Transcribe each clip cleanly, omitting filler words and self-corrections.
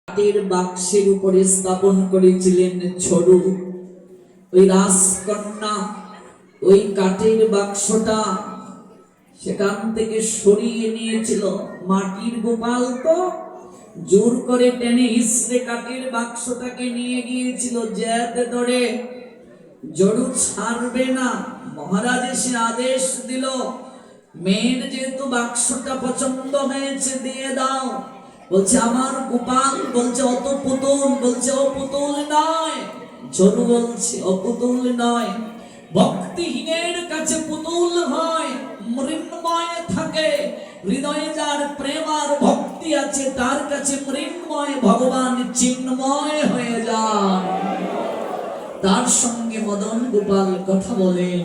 কাঠের বাক্সের উপরে স্থাপন করেছিলেন ঝরু। ওই রাজকন্যা ওই কাঠের বাক্সটা সেখান থেকে সরিয়ে নিয়েছিল। মাটির গোপাল তো জোর করে টেনে হিসড়ে কাঠের বাক্সটাকে নিয়ে গিয়েছিল, যেতে ধরে ঝরু ছাড়বে না। মহারাজ এসে আদেশ দিল, মেয়ের যেহেতু বাক্সটা পছন্দ হয়েছে দিয়ে দাও। বলছে আমার গোপাল, বলছে অত পুতুল, বলছে ও পুতুল নয়। ঝরু বলছে ও পুতুল নয়, ভক্তিহীনের কাছে পুতুল হয়, মৃন্ময় থাকে। হৃদয়ে যার প্রেম আর ভক্তি আছে তার কাছে মৃন্ময় ভগবান চিন্ময় হয়ে যায়। তার সঙ্গে মদন গোপাল কথা বলেন,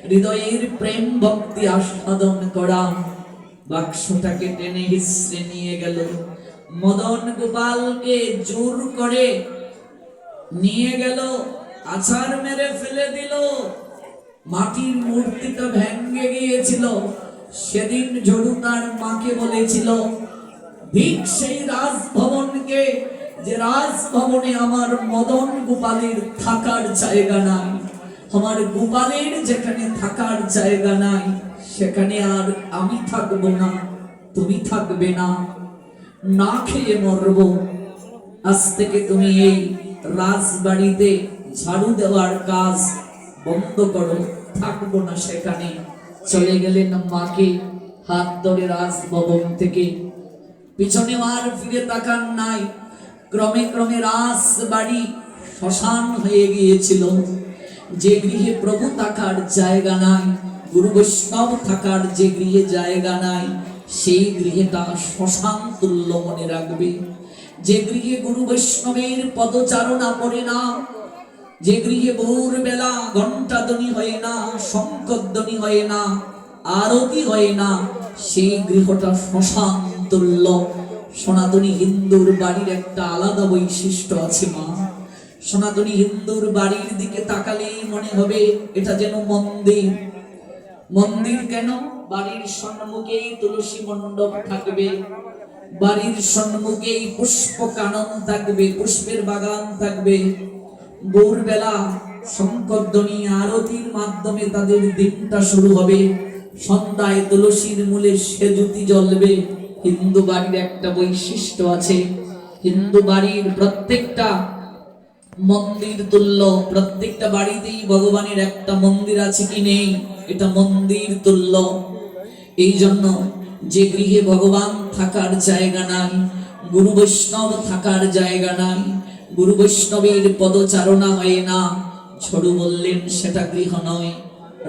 হৃদয়ের প্রেম ভক্তি আস্বাদন করা। বাক্সটাকে টেনে হিসড়ে নিয়ে গেল, মদন গোপালকে জোর করে নিয়ে গেল, আছাড় মেরে ফেলে দিল। মাটির মূর্তিটা ভেঙে গিয়েছিল। সেদিন ঝরু তার মাকে বলেছিল, ভিক সেই রাজভবনকে, যে রাজভবনে আমার মদন গোপালের থাকার জায়গা নাই। আমার গোপালের যেখানে থাকার জায়গা নাই সেখানে আর আমি থাকবো না, তুমি থাকবে না, না খেয়ে মরবো। আজ থেকে তুমি এই রাজবাড়িতে ঝাড়ু দেওয়ার কাজ বন্ধ করো, থাকবো না সেখানে। চলে গেলেন মাকে হাত ধরে রাজভবন থেকে, পিছনে আর ফিরে তাকান নাই। ক্রমে ক্রমে রাজবাড়ি শ্মশান হয়ে গিয়েছিল। যে গৃহে প্রভু থাকার জায়গা নাই, গুরু বৈষ্ণব থাকার যে গৃহে জায়গা নাই, সেই গৃহেটা শ্মশান তুল্য মনে রাখবে। যে গৃহে গুরু বৈষ্ণবের পদচারণা পড়ে না, যে গৃহে ভোর বেলা ঘণ্টাধ্বনি হয় না, শঙ্খধ্বনি হয় না, আরতি হয় না, সেই গৃহটা শ্মশান তুল্য। সনাতনী হিন্দুর বাড়ির একটা আলাদা বৈশিষ্ট্য আছে মা। সনাতনী হিন্দুর বাড়ির দিকে তাকালেই মনে হবে এটা যেন মন্দির। মন্দির কেন? বাড়ির সম্মুখেই তুলসী মণ্ডপ থাকবে, বাড়ির সম্মুখেই পুষ্প কানন থাকবে, পুষ্পের বাগান থাকবে। ভোরবেলা শঙ্খধ্বনি আরতির মাধ্যমে তাদের দিনটা শুরু হবে। সন্ধ্যায় তুলসীর মূলে সেজুতি জ্বলবে। হিন্দু বাড়ির একটা বৈশিষ্ট্য আছে, হিন্দু বাড়ির প্রত্যেকটা মন্দির তুল্য। প্রত্যেকটা বাড়িতেই ভগবানের একটা মন্দির আছে কি নেই? এটা মন্দির তুল্য। এই জন্য যে গৃহে ভগবান থাকার জায়গা নাই, গুরু বৈষ্ণব থাকার জায়গা নাই, গুরু বৈষ্ণবের পদচারণা হয় না, ঝরু বললেন সেটা গৃহ নয়,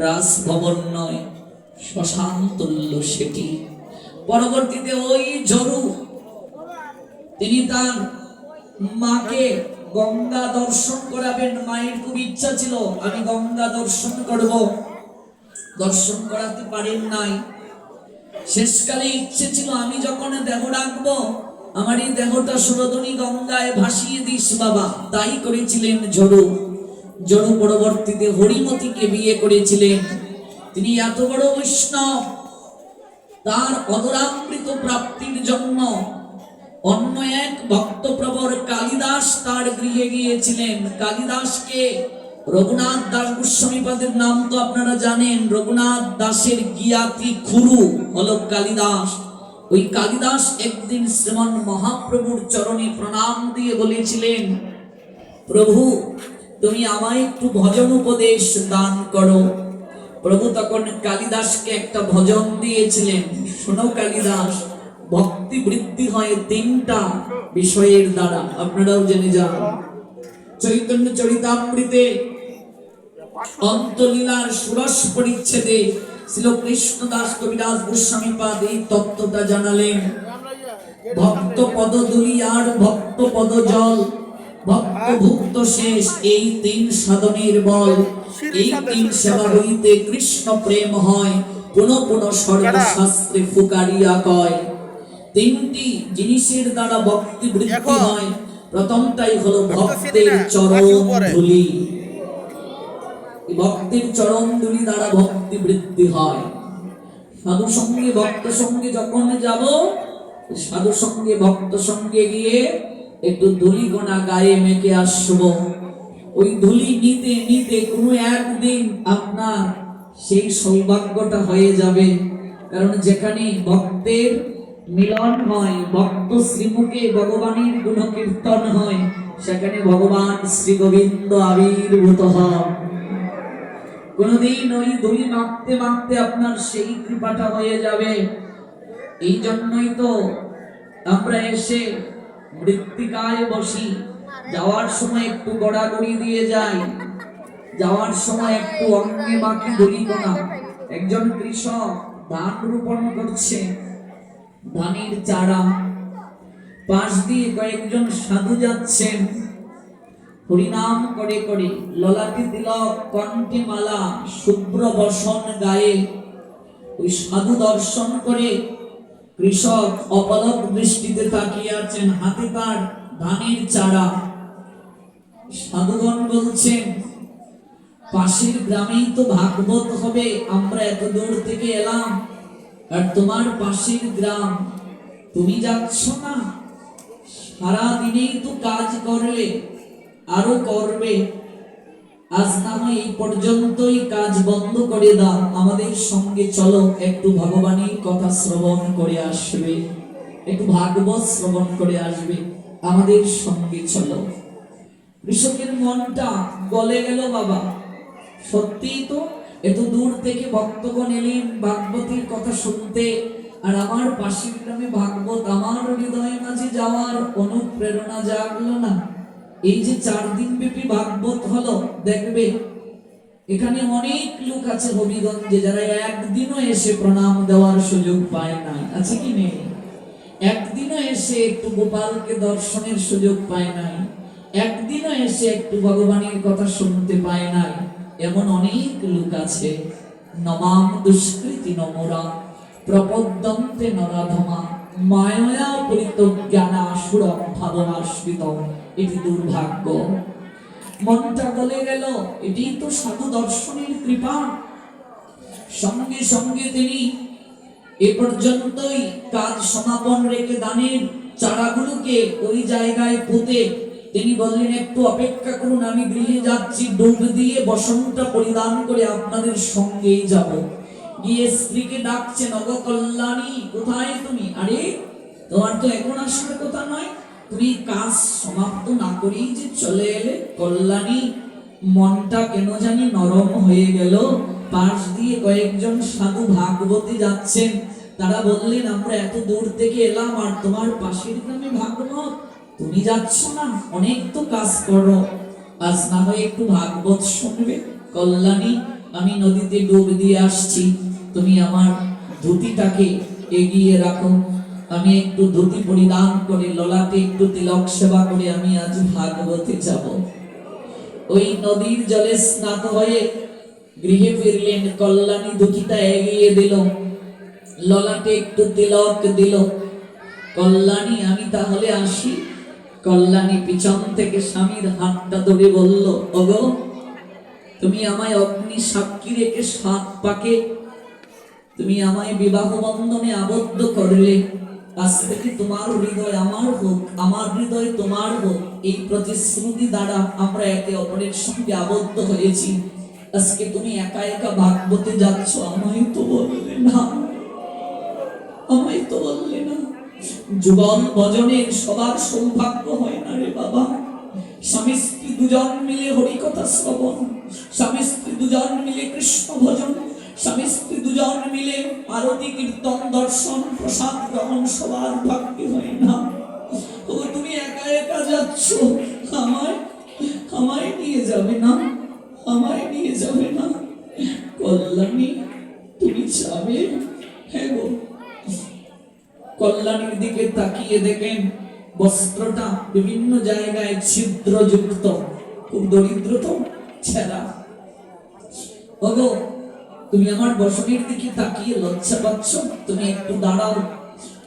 রাজভবন নয়, শ্মশান তুল্য সেটি। পরবর্তীতে ওই ঝরু তিনি তার মাকে গঙ্গা দর্শন করাবেন। মায়ের খুব ইচ্ছা ছিল আমি গঙ্গা দর্শন করব, দর্শন করাতে পারেন নাই। শেষকালে ইচ্ছে ছিল আমি যখন দেহ রাখবো আমার এই দেহটা সুরধনী গঙ্গায় ভাসিয়ে দিস বাবা। তাই করেছিলেন ঝরু। ঝরু পরবর্তীতে হরিমতিকে বিয়ে করেছিলেন। তিনি এত বড় বৈষ্ণব, তার অদরামৃত প্রাপ্তির জন্য অন্য এক ভক্তপ্রবর কালিদাস তার গৃহে গিয়েছিলেন। কালিদাসকে রঘুনাথ দাস গোস্বামীপাদের নাম তো আপনারা জানেন। রঘুনাথ দাসের গিয়াতি খুরু হলো কালিদাস। ওই কালিদাস একদিন শ্রীমান মহাপ্রভুর চরণে প্রণাম দিয়ে বলেছিলেন, প্রভু তুমি আমায় একটু ভজন উপদেশ দান করো। প্রভু তখন কালিদাসকে একটা ভজন দিয়েছিলেন, শোনো কালিদাস, ভক্তি বৃদ্ধি হয় তিনটা বিষয়ের দ্বারা, আপনারাও জেনে যান। চৈতন্য চরিতামৃতে অন্তলীলার ষোড়শ পরিচ্ছেদে শ্রীল কৃষ্ণদাস কবিরাজ গোস্বামীপাদ এই তত্ত্বটা জানালেন। ভক্ত পদ দুলি আর ভক্ত পদ জল, ভক্ত ভুক্ত শেষ, এই তিন সাধনের বল। এই তিন সেবা হইতে কৃষ্ণ প্রেম হয়, পুনঃ পুনঃ সর্বশাস্ত্রে ফুকারিয়া কয়। তিনটি জিনিসের দ্বারা ভক্তি বৃদ্ধি হয়। প্রথমটাই হলো ভক্তের চরণ ধুলি। ভক্তের চরণ ধুলি দ্বারা ভক্তি বৃদ্ধি হয়। সাধু সঙ্গে ভক্ত সঙ্গে যখন যাব, সাধু সঙ্গে ভক্ত সঙ্গে গিয়ে একটু ধুলি গোনা গায়ে মেখে আসবো। ওই ধুলি নিতে নিতে কোনো একদিন আপনার সেই সৌভাগ্যটা হয়ে যাবে। কারণ যেখানে ভক্তের মিলন হয়, ভক্ত শ্রীমুখে ভগবানের গুণকীর্তন হয়, সেখানে ভগবান শ্রী গোবিন্দ আবির্ভূত হন। কোনদিন ওই ধুলি মাখতে মাখতে আপনার সেই কৃপাটা হয়ে যাবে। এই জন্যই তো আমরা এসে মৃত্তিকায় বসি, যাওয়ার সময় একটু গড়াগড়ি দিয়ে যাই, যাওয়ার সময় একটু অঙ্গে মাখি ধুলি কোনা। একজন কৃষক ধান রোপণ করছে, ধানের চারা, পাশ দিয়ে কয়েকজন সাধু যাচ্ছেন, হরিনাম করে করে, ললাটে তিলক, কণ্ঠে মালা, শুভ্র বসন গায়ে। ওই সাধু দর্শন করে কৃষক অপলক দৃষ্টিতে তাকিয়ে আছেন, হাতে তার ধানের চারা। সাধুগণ বলছেন, পাশের গ্রামেই তো ভাগবত হবে, আমরা এত দূর থেকে এলাম, আর তোমার পাশের গ্রাম, তুমি যাচ্ছ না? সারা দিনেই তো কাজ করলে, আরো করবে, আজ না হয় এই পর্যন্তই কাজ বন্ধ করে দাও, আমাদের সঙ্গে চলো, একটু ভগবানের কথা শ্রবণ করে আসবে, একটু ভাগবত শ্রবণ করে আসবে, আমাদের সঙ্গে চলো। কৃষকের মনটা গলে গেল, বাবা সত্যি তো এত দূর থেকে ভক্তগণ এলেন ভাগবতীর কথা শুনতে, আর আমার পাশের গ্রামে ভাগবত, আমার হৃদয়ের মাঝে যাওয়ার অনুপ্রেরণা জাগলো না? এই যে 4 দিন ব্যাপী ভাগবত হলো, দেখবে এখানে অনেক লোক আছে হবিগঞ্জে যারা একদিনও এসে প্রণাম দেওয়ার সুযোগ পায় নাই, আছে কি নেই? একদিনও এসে একটু গোপালকে দর্শনের সুযোগ পায় নাই, একদিনও এসে একটু ভগবানের কথা শুনতে পায় নাই, এমন অনেক লোক আছে। নমাম দুষ্কৃতি নমরা প্রপদ্যন্তে নরাধমা মায়া পরিতজ্ঞানা আসুরম ভাবমাশ্রিতম। এটি দুর্ভাগ্য। মনটা গলে গেল, এটি তো সাধু দর্শনের কৃপা। সঙ্গে সঙ্গে তিনি এ পর্যন্তই কাজ সমাপন রেখে দানের চারাগুলোকে ওই জায়গায় পুঁতে তিনি বললেন, একটু অপেক্ষা করুন, আমি গৃহে যাচ্ছি, ডুব দিয়ে বসনটা পরিধান করে আপনাদের সঙ্গেই যাব। গিয়ে স্ত্রীকে ডাকছেন, অগ কল্যাণী, কোথায় তুমি? আরে তোমার তো এখন আসার কথা নয়, তুমি কাজ সমাপ্ত না করেই যে চলে এলে। কল্যাণী মনটা কেন জানি নরম হয়ে গেল। পাশ দিয়ে কয়েকজন সাধু ভাগবতী যাচ্ছেন, তারা বললেন, আমরা এত দূর থেকে এলাম, আর তোমার পাশের গ্রামে ভাগবত, তুমি যাচ্ছ না? অনেক তো কাজ করো, আজ না হয় একটু ভাগবত শুনবে। কল্যাণী, আমি নদীতে ডুব দিয়ে আসছি, তুমি আমার ধুতিটাকে এগিয়ে রাখো, আমি একটু ধুতি পরিধান করে ললাটে একটু তিলক সেবা করে আমি আজ ভাগবতে যাব। ওই নদীর জলে স্নাত হয়ে গৃহে ফিরলেন। কল্যাণী ধুতিটা এগিয়ে দিল, ললাটে একটু তিলক দিল। কল্যাণী, আমি তাহলে আসি। কল্যাণী পিছন থেকে স্বামীর হাতটা ধরে বলল, ওগো তুমি আমায় অগ্নি সাক্ষী রেখে 7 পাকে তুমি আমায় বিবাহ বন্ধনে আবদ্ধ করলে, আজ থেকে তোমার হৃদয় আমার হোক, আমার হৃদয় তোমার হোক, এই প্রতিশ্রুতি দ্বারা আমরা একে অপরের সঙ্গে আবদ্ধ হয়েছি। আজকে তুমি একা একা ভাগবতে যাচ্ছ, আমায় তো বললে না, আমায় তো বললে না। জীবন ভজনের সবার সৌভাগ্য হয় না রে বাবা। স্বামী স্ত্রী দুজন মিলে হরিকথা শ্রবণ, স্বামী স্ত্রী দুজন মিলে কৃষ্ণ ভজন, স্বামী স্ত্রী দুজন মিলে আরতি কীর্তন দর্শন প্রসাদ গ্রহণ সবার ভাগ্য হয় না। ও তুমি একা একা যাচ্ছ, আমায় আমায় নিয়ে যাবে না, আমায় নিয়ে যাবে না। কল্যাণী, তুমি যাবে? হ্যাঁ গো। কল্যাণীর দিকে তাকিয়ে দেখেন বস্ত্রটা বিভিন্ন জায়গায় ছিদ্রযুক্ত, খুব দরিদ্র তো, ছেঁড়া। ওগো, তুমি আমার বসনের দিকে তাকিয়ে লজ্জা পাচ্ছ, তুমি একটু দাঁড়াও,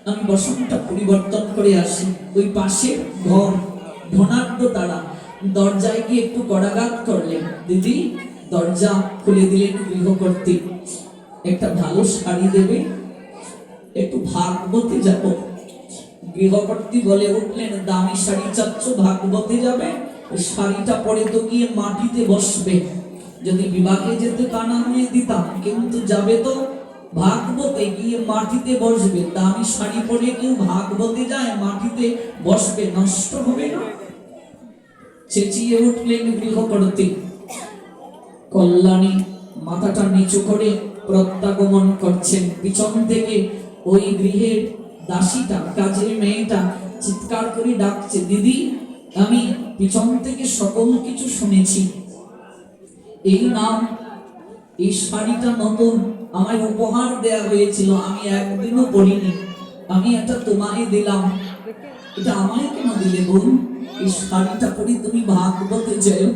আমি বসনটা পরিবর্তন করে আসি। ওই পাশের ঘর ধনাঢ্য তারা, দরজায় গিয়ে একটু কড়াঘাত করলেন। দিদি, দরজা খুলে দিলেন গৃহকর্ত্রী। একটা ভালো শাড়ি দেবে, একটু ভাগবতে যাব। গৃহকর্ত্রী বলে উঠলেন, দামি শাড়ি চাচ্ছ, ভাগবতে যাবে? ওই শাড়িটা পরে তো গিয়ে মাটিতে বসবে। যদি বিভাগে যেতে তা না হয়ে দিতাম, কিন্তু যাবে তো ভাগবতে, গিয়ে মাটিতে বসবে। দামি শাড়ি পরে কেউ ভাগবতে যায়, মাটিতে বসবে, নষ্ট হবে না। চেঁচিয়ে উঠলেন গৃহকর্ত্রী। কল্যাণী মাথাটা নিচু করে প্রত্যাগমন করছেন। পিছন থেকে ওই গৃহের দাসীটা, কাজের মেয়েটা চিৎকার করে ডাকছে, দিদি, আমি পিছন থেকে সকল কিছু শুনেছি। এই নাম, এই শাড়িটা নতুন, আমায় উপহার দেয়া হয়েছিল, আমি একদিনও পরিনি, আমি এটা তোমায় দিলাম। এটা আমায় কেন দিলে বোন? এই শাড়িটা পরে তুমি ভাগবতে যাও।